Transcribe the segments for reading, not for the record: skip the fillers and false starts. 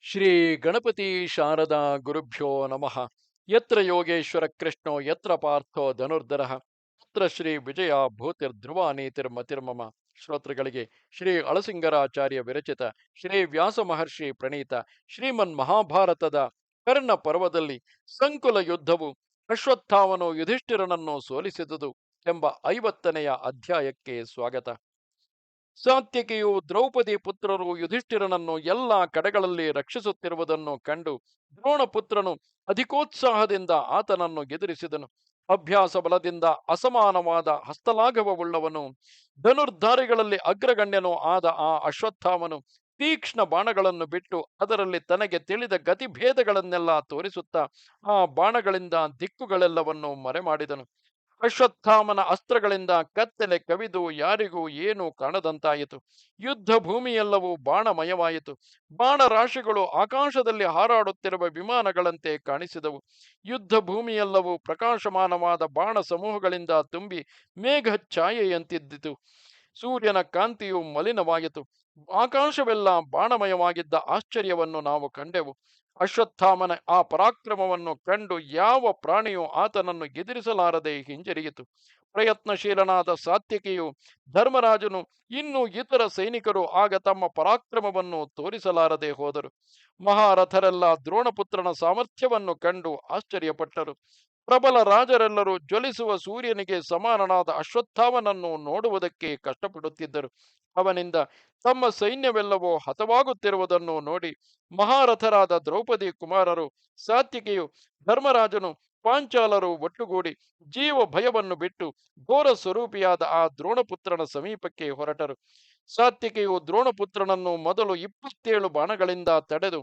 ಶ್ರೀ ಗಣಪತಿ ಶಾರದಾ ಗುರುಭ್ಯೋ ನಮಃ. ಯತ್ರ ಯೋಗೇಶ್ವರ ಕೃಷ್ಣೋ ಯತ್ರ ಪಾರ್ಥೋ ಧನುರ್ಧರಃ ತತ್ರ ಶ್ರೀ ವಿಜಯ ಭೂತಿರ್ಧ್ರುವ ನೀತಿರ್ಮತಿರ್ಮಮ. ಶ್ರೋತೃಗಳಿಗೆ ಶ್ರೀ ಅಳಸಿಂಗರಾಚಾರ್ಯ ವಿರಚಿತ ಶ್ರೀ ವ್ಯಾಸ ಮಹರ್ಷಿ ಪ್ರಣೀತ ಶ್ರೀಮನ್ ಮಹಾಭಾರತದ ಕರ್ಣ ಪರ್ವದಲ್ಲಿ ಸಂಕುಲ ಯುದ್ಧವು ಅಶ್ವತ್ಥಾಮನು ಯುಧಿಷ್ಠಿರನನ್ನು ಸೋಲಿಸಿದುದು ಎಂಬ 50ನೆಯ ಅಧ್ಯಾಯಕ್ಕೆ ಸ್ವಾಗತ. ಸಾತ್ಯಕಿಯು ದ್ರೌಪದಿ ಪುತ್ರರು ಯುಧಿಷ್ಠಿರನನ್ನು ಎಲ್ಲ ಕಡೆಗಳಲ್ಲಿ ರಕ್ಷಿಸುತ್ತಿರುವುದನ್ನು ಕಂಡು ದ್ರೋಣಪುತ್ರನು ಅಧಿಕೋತ್ಸಾಹದಿಂದ ಆತನನ್ನು ಎದುರಿಸಿದನು. ಅಭ್ಯಾಸ ಬಲದಿಂದ ಅಸಮಾನವಾದ ಹಸ್ತಲಾಘವವುಳ್ಳವನು, ಧನುರ್ಧಾರಿಗಳಲ್ಲಿ ಅಗ್ರಗಣ್ಯನೂ ಆದ ಆ ಅಶ್ವತ್ಥಾಮನು ತೀಕ್ಷ್ಣ ಬಾಣಗಳನ್ನು ಬಿಟ್ಟು ಅದರಲ್ಲಿ ತನಗೆ ತಿಳಿದ ಗತಿಭೇದಗಳನ್ನೆಲ್ಲ ತೋರಿಸುತ್ತಾ ಆ ಬಾಣಗಳಿಂದ ದಿಕ್ಕುಗಳೆಲ್ಲವನ್ನು ಮರೆಮಾಡಿದನು. ಅಶ್ವತ್ಥಾಮನ ಅಸ್ತ್ರಗಳಿಂದ ಕತ್ತಲೆ ಕವಿದು ಯಾರಿಗೂ ಏನೂ ಕಾಣದಂತಾಯಿತು. ಯುದ್ಧ ಭೂಮಿಯೆಲ್ಲವೂ ಬಾಣಮಯವಾಯಿತು. ಬಾಣರಾಶಿಗಳು ಆಕಾಶದಲ್ಲಿ ಹಾರಾಡುತ್ತಿರುವ ವಿಮಾನಗಳಂತೆ ಕಾಣಿಸಿದವು. ಯುದ್ಧ ಭೂಮಿಯೆಲ್ಲವೂ ಪ್ರಕಾಶಮಾನವಾದ ಬಾಣ ಸಮೂಹಗಳಿಂದ ತುಂಬಿ ಮೇಘ ಛಾಯೆಯಂತಿದ್ದಿತು. ಸೂರ್ಯನ ಕಾಂತಿಯು ಮಲಿನವಾಯಿತು. ಆಕಾಶವೆಲ್ಲ ಬಾಣಮಯವಾಗಿದ್ದ ಆಶ್ಚರ್ಯವನ್ನು ನಾವು ಕಂಡೆವು. ಅಶ್ವತ್ಥಾಮನ ಆ ಪರಾಕ್ರಮವನ್ನು ಕಂಡು ಯಾವ ಪ್ರಾಣಿಯೂ ಆತನನ್ನು ಎದುರಿಸಲಾರದೆ ಹಿಂಜರಿಯಿತು. ಪ್ರಯತ್ನಶೀಲನಾದ ಸಾತ್ಯಕಿಯು, ಧರ್ಮರಾಜನು, ಇನ್ನೂ ಇತರ ಸೈನಿಕರು ಆಗ ತಮ್ಮ ಪರಾಕ್ರಮವನ್ನು ತೋರಿಸಲಾರದೆ ಹೋದರು. ಮಹಾರಥರೆಲ್ಲ ದ್ರೋಣಪುತ್ರನ ಸಾಮರ್ಥ್ಯವನ್ನು ಕಂಡು ಆಶ್ಚರ್ಯಪಟ್ಟರು. ಪ್ರಬಲ ರಾಜರೆಲ್ಲರೂ ಜ್ವಲಿಸುವ ಸೂರ್ಯನಿಗೆ ಸಮಾನನಾದ ಅಶ್ವತ್ಥಾಮನನ್ನು ನೋಡುವುದಕ್ಕೆ ಕಷ್ಟಪಡುತ್ತಿದ್ದರು. ಅವನಿಂದ ತಮ್ಮ ಸೈನ್ಯವೆಲ್ಲವೂ ಹತವಾಗುತ್ತಿರುವುದನ್ನು ನೋಡಿ ಮಹಾರಥರಾದ ದ್ರೌಪದಿ ಕುಮಾರರು, ಸಾತ್ವಿಕೆಯು, ಧರ್ಮರಾಜನು, ಪಾಂಚಾಲರು ಒಟ್ಟುಗೂಡಿ ಜೀವ ಭಯವನ್ನು ಬಿಟ್ಟು ಘೋರ ಸ್ವರೂಪಿಯಾದ ಆ ದ್ರೋಣಪುತ್ರನ ಸಮೀಪಕ್ಕೆ ಹೊರಟರು. ಸಾತ್ವಿಕೆಯು ದ್ರೋಣಪುತ್ರನನ್ನು ಮೊದಲು 27 ಬಾಣಗಳಿಂದ ತಡೆದು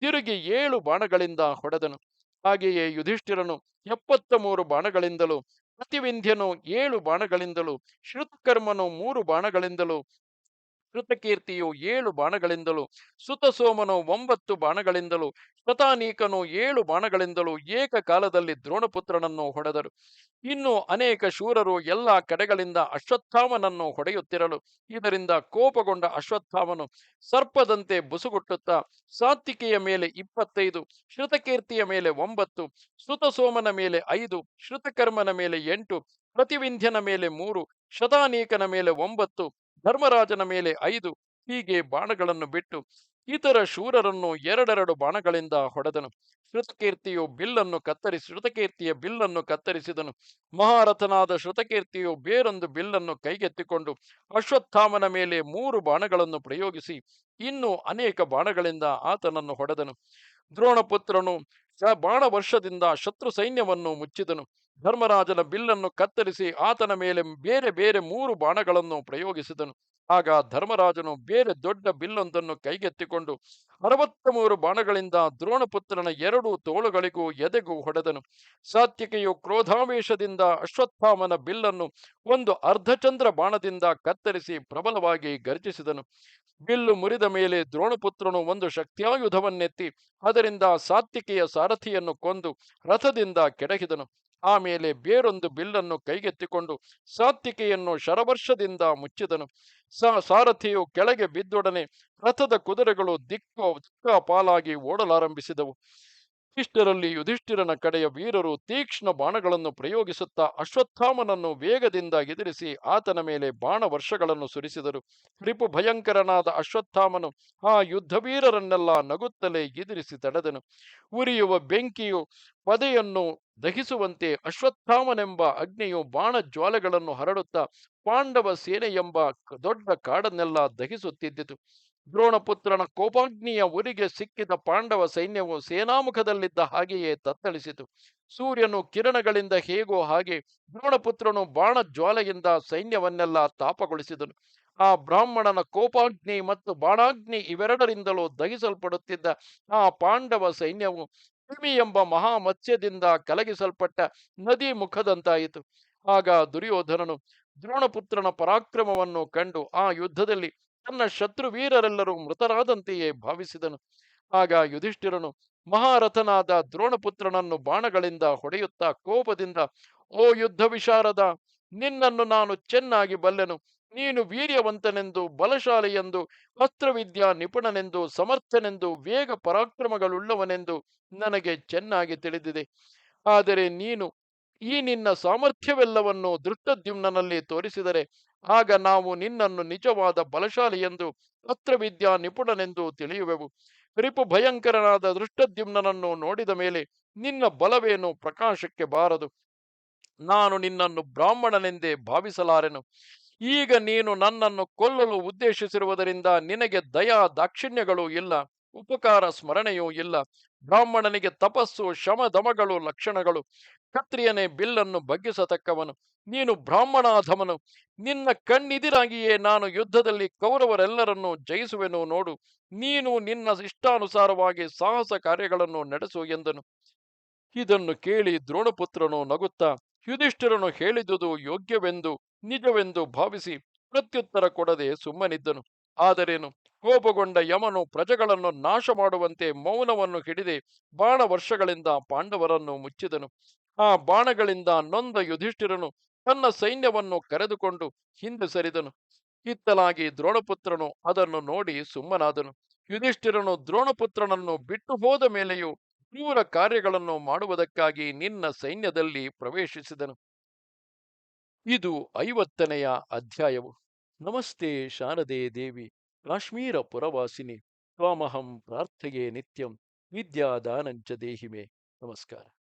ತಿರುಗಿ 7 ಬಾಣಗಳಿಂದ ಹೊಡೆದನು. ಹಾಗೆಯೇ ಯುಧಿಷ್ಠಿರನು 73 ಬಾಣಗಳಿಂದಲೂ, ಪ್ರತಿವಿಂಧ್ಯನು 7 ಬಾಣಗಳಿಂದಲೂ, ಶ್ರುತಕರ್ಮನು 3 ಬಾಣಗಳಿಂದಲೂ, ಕೃತಕೀರ್ತಿಯು 7 ಬಾಣಗಳಿಂದಲೂ, ಸುತಸೋಮನು 9 ಬಾಣಗಳಿಂದಲೂ, ಶತಾನೀಕನು 7 ಬಾಣಗಳಿಂದಲೂ ಏಕಕಾಲದಲ್ಲಿ ದ್ರೋಣಪುತ್ರನನ್ನು ಹೊಡೆದರು. ಇನ್ನು ಅನೇಕ ಶೂರರು ಎಲ್ಲ ಕಡೆಗಳಿಂದ ಅಶ್ವತ್ಥಾಮನನ್ನು ಹೊಡೆಯುತ್ತಿರಲು ಇದರಿಂದ ಕೋಪಗೊಂಡ ಅಶ್ವತ್ಥಾಮನು ಸರ್ಪದಂತೆ ಬುಸುಗುಟ್ಟುತ್ತಾ ಸಾತ್ವಿಕೆಯ ಮೇಲೆ 25, ಶ್ರುತಕೀರ್ತಿಯ ಮೇಲೆ 9, ಸುತಸೋಮನ ಮೇಲೆ 5, ಶ್ರುತಕರ್ಮನ ಮೇಲೆ 8, ಪ್ರತಿವಿಂಧ್ಯನ ಮೇಲೆ 3, ಶತಾನೀಕನ ಮೇಲೆ 9, ಧರ್ಮರಾಜನ ಮೇಲೆ 5 ಹೀಗೆ ಬಾಣಗಳನ್ನು ಬಿಟ್ಟು ಇತರ ಶೂರರನ್ನು ಎರಡೆರಡು ಬಾಣಗಳಿಂದ ಹೊಡೆದನು. ಶ್ರುತಕೀರ್ತಿಯ ಬಿಲ್ಲನ್ನು ಕತ್ತರಿಸಿದನು. ಮಹಾರಥನಾದ ಶ್ರುತಕೀರ್ತಿಯು ಬೇರೊಂದು ಬಿಲ್ಲನ್ನು ಕೈಗೆತ್ತಿಕೊಂಡು ಅಶ್ವತ್ಥಾಮನ ಮೇಲೆ 3 ಬಾಣಗಳನ್ನು ಪ್ರಯೋಗಿಸಿ ಇನ್ನೂ ಅನೇಕ ಬಾಣಗಳಿಂದ ಆತನನ್ನು ಹೊಡೆದನು. ದ್ರೋಣಪುತ್ರನು ಬಾಣವರ್ಷದಿಂದ ಶತ್ರು ಸೈನ್ಯವನ್ನು ಮುಚ್ಚಿದನು. ಧರ್ಮರಾಜನ ಬಿಲ್ಲನ್ನು ಕತ್ತರಿಸಿ ಆತನ ಮೇಲೆ ಬೇರೆ ಬೇರೆ 3 ಬಾಣಗಳನ್ನು ಪ್ರಯೋಗಿಸಿದನು. ಆಗ ಧರ್ಮರಾಜನು ಬೇರೆ ದೊಡ್ಡ ಬಿಲ್ಲೊಂದನ್ನು ಕೈಗೆತ್ತಿಕೊಂಡು 63 ಬಾಣಗಳಿಂದ ದ್ರೋಣಪುತ್ರನ 2 ತೋಳುಗಳಿಗೂ ಎದೆಗೂ ಹೊಡೆದನು. ಸಾತ್ವಿಕೆಯು ಕ್ರೋಧಾವೇಶದಿಂದ ಅಶ್ವತ್ಥಾಮನ ಬಿಲ್ಲನ್ನು ಒಂದು ಅರ್ಧಚಂದ್ರ ಬಾಣದಿಂದ ಕತ್ತರಿಸಿ ಪ್ರಬಲವಾಗಿ ಗರ್ಜಿಸಿದನು. ಬಿಲ್ಲು ಮುರಿದ ಮೇಲೆ ದ್ರೋಣಪುತ್ರನು ಒಂದು ಶಕ್ತ್ಯಾಯುಧವನ್ನೆತ್ತಿ ಅದರಿಂದ ಸಾತ್ವಿಕೆಯ ಸಾರಥಿಯನ್ನು ಕೊಂದು ರಥದಿಂದ ಕೆಡಹಿದನು. ಆಮೇಲೆ ಬೇರೊಂದು ಬಿಲ್ಲನ್ನು ಕೈಗೆತ್ತಿಕೊಂಡು ಸಾತ್ವಿಕೆಯನ್ನು ಶರವರ್ಷದಿಂದ ಮುಚ್ಚಿದನು. ಸಾರಥಿಯು ಕೆಳಗೆ ಬಿದ್ದೊಡನೆ ರಥದ ಕುದುರೆಗಳು ದಿಕ್ಕಾಪಾಲಾಗಿ ಓಡಲಾರಂಭಿಸಿದವು. ಇಷ್ಟರಲ್ಲಿ ಯುಧಿಷ್ಠಿರನ ಕಡೆಯ ವೀರರು ತೀಕ್ಷ್ಣ ಬಾಣಗಳನ್ನು ಪ್ರಯೋಗಿಸುತ್ತಾ ಅಶ್ವತ್ಥಾಮನನ್ನು ವೇಗದಿಂದ ಎದುರಿಸಿ ಆತನ ಮೇಲೆ ಬಾಣ ವರ್ಷಗಳನ್ನು ಸುರಿಸಿದರು. ರಿಪು ಭಯಂಕರನಾದ ಅಶ್ವತ್ಥಾಮನು ಆ ಯುದ್ಧವೀರರನ್ನೆಲ್ಲ ನಗುತ್ತಲೇ ಎದುರಿಸಿ ತಡೆದನು. ಉರಿಯುವ ಬೆಂಕಿಯು ಪದೆಯನ್ನು ದಹಿಸುವಂತೆ ಅಶ್ವತ್ಥಾಮನೆಂಬ ಅಗ್ನಿಯು ಬಾಣ ಜ್ವಾಲೆಗಳನ್ನು ಹರಡುತ್ತಾ ಪಾಂಡವ ಸೇನೆ ಎಂಬ ದೊಡ್ಡ ಕಾಡನ್ನೆಲ್ಲ ದಹಿಸುತ್ತಿದ್ದಿತು. ದ್ರೋಣಪುತ್ರನ ಕೋಪಾಗ್ನಿಯ ಉರಿಗೆ ಸಿಕ್ಕಿದ ಪಾಂಡವ ಸೈನ್ಯವು ಸೇನಾಮುಖದಲ್ಲಿದ್ದ ಹಾಗೆಯೇ ತತ್ತಳಿಸಿತು. ಸೂರ್ಯನು ಕಿರಣಗಳಿಂದ ಹೇಗೋ ಹಾಗೆ ದ್ರೋಣಪುತ್ರನು ಬಾಣ ಜ್ವಾಲೆಯಿಂದ ಸೈನ್ಯವನ್ನೆಲ್ಲ ತಾಪಗೊಳಿಸಿದನು. ಆ ಬ್ರಾಹ್ಮಣನ ಕೋಪಾಗ್ನಿ ಮತ್ತು ಬಾಣಾಗ್ನಿ ಇವೆರಡರಿಂದಲೂ ದಹಿಸಲ್ಪಡುತ್ತಿದ್ದ ಆ ಪಾಂಡವ ಸೈನ್ಯವು ಕ್ರಿಮಿ ಎಂಬ ಮಹಾಮತ್ಸ್ಯದಿಂದ ಕಲಗಿಸಲ್ಪಟ್ಟ ನದಿ ಮುಖದಂತಾಯಿತು. ಆಗ ದುರ್ಯೋಧನನು ದ್ರೋಣಪುತ್ರನ ಪರಾಕ್ರಮವನ್ನು ಕಂಡು ಆ ಯುದ್ಧದಲ್ಲಿ ತನ್ನ ಶತ್ರುವೀರರೆಲ್ಲರೂ ಮೃತರಾದಂತೆಯೇ ಭಾವಿಸಿದನು. ಆಗ ಯುಧಿಷ್ಠಿರನು ಮಹಾರಥನಾದ ದ್ರೋಣಪುತ್ರನನ್ನು ಬಾಣಗಳಿಂದ ಹೊಡೆಯುತ್ತಾ ಕೋಪದಿಂದ, ಓ ಯುದ್ಧ ವಿಶಾರದ, ನಿನ್ನನ್ನು ನಾನು ಚೆನ್ನಾಗಿ ಬಲ್ಲೆನು. ನೀನು ವೀರ್ಯವಂತನೆಂದು, ಬಲಶಾಲಿಯೆಂದು, ಅಸ್ತ್ರವಿದ್ಯಾ ನಿಪುಣನೆಂದು, ಸಮರ್ಥನೆಂದು, ವೇಗ ಪರಾಕ್ರಮಗಳುಳ್ಳವನೆಂದು ನನಗೆ ಚೆನ್ನಾಗಿ ತಿಳಿದಿದೆ. ಆದರೆ ನೀನು ಈ ನಿನ್ನ ಸಾಮರ್ಥ್ಯವೆಲ್ಲವನ್ನು ದೃಷ್ಟದ್ಯುಮ್ನನಲ್ಲಿ ತೋರಿಸಿದರೆ ಆಗ ನಾವು ನಿನ್ನನ್ನು ನಿಜವಾದ ಬಲಶಾಲಿಯೆಂದು, ಅಸ್ತ್ರವಿದ್ಯಾ ನಿಪುಣನೆಂದು ತಿಳಿಯುವೆವು. ರಿಪು ಭಯಂಕರನಾದ ದೃಷ್ಟದ್ಯುಮ್ನನನ್ನು ನೋಡಿದ ಮೇಲೆ ನಿನ್ನ ಬಲವೇನು ಪ್ರಕಾಶಕ್ಕೆ ಬಾರದು. ನಾನು ನಿನ್ನನ್ನು ಬ್ರಾಹ್ಮಣನೆಂದೇ ಭಾವಿಸಲಾರೆನು. ಈಗ ನೀನು ನನ್ನನ್ನು ಕೊಲ್ಲಲು ಉದ್ದೇಶಿಸಿರುವುದರಿಂದ ನಿನಗೆ ದಯಾ ದಾಕ್ಷಿಣ್ಯಗಳು ಇಲ್ಲ, ಉಪಕಾರ ಸ್ಮರಣೆಯೂ ಇಲ್ಲ. ಬ್ರಾಹ್ಮಣನಿಗೆ ತಪಸ್ಸು ಶಮದಮಗಳು ಲಕ್ಷಣಗಳು. ಕ್ಷತ್ರಿಯನೇ ಬಿಲ್ಲನ್ನು ಬಗ್ಗಿಸತಕ್ಕವನು. ನೀನು ಬ್ರಾಹ್ಮಣಾಧಮನು. ನಿನ್ನ ಕಣ್ಣಿದಿರಾಗಿಯೇ ನಾನು ಯುದ್ಧದಲ್ಲಿ ಕೌರವರೆಲ್ಲರನ್ನೂ ಜಯಿಸುವೆನು ನೋಡು. ನೀನು ನಿನ್ನ ಇಷ್ಟಾನುಸಾರವಾಗಿ ಸಾಹಸ ಕಾರ್ಯಗಳನ್ನು ನಡೆಸು ಎಂದನು. ಇದನ್ನು ಕೇಳಿ ದ್ರೋಣಪುತ್ರನು ನಗುತ್ತಾ ಯುಧಿಷ್ಠಿರನು ಹೇಳಿದುದು ಯೋಗ್ಯವೆಂದು ನಿಜವೆಂದು ಭಾವಿಸಿ ಪ್ರತ್ಯುತ್ತರ ಕೊಡದೆ ಸುಮ್ಮನಿದ್ದನು. ಆದರೇನು, ಕೋಪಗೊಂಡ ಯಮನು ಪ್ರಜೆಗಳನ್ನು ನಾಶ ಮಾಡುವಂತೆ ಮೌನವನ್ನು ಹಿಡಿದೆ ಬಾಣ ವರ್ಷಗಳಿಂದ ಪಾಂಡವರನ್ನು ಮುಚ್ಚಿದನು. ಆ ಬಾಣಗಳಿಂದ ನೊಂದ ಯುಧಿಷ್ಠಿರನು ತನ್ನ ಸೈನ್ಯವನ್ನು ಕರೆದುಕೊಂಡು ಹಿಂದೆ ಸರಿದನು. ಇತ್ತಲಾಗಿ ದ್ರೋಣಪುತ್ರನು ಅದನ್ನು ನೋಡಿ ಸುಮ್ಮನಾದನು. ಯುಧಿಷ್ಠಿರನು ದ್ರೋಣಪುತ್ರನನ್ನು ಬಿಟ್ಟು ಹೋದ ಮೇಲೆಯೂ ಕ್ರೂರ ಕಾರ್ಯಗಳನ್ನು ಮಾಡುವುದಕ್ಕಾಗಿ ನಿನ್ನ ಸೈನ್ಯದಲ್ಲಿ ಪ್ರವೇಶಿಸಿದನು. ಇದು 50ನೆಯ ಅಧ್ಯಾಯವು. ನಮಸ್ತೆ ಶಾರದೆ ದೇವಿ, ಕಾಶ್ಮೀರ ಪುರವಾಸಿನಿ, ತ್ವಾಮಹಂ ಪ್ರಾರ್ಥೆಯೇ ನಿತ್ಯಂ, ವಿದ್ಯಾದಾನಂಚ ದೇಹಿಮೆ. ನಮಸ್ಕಾರ.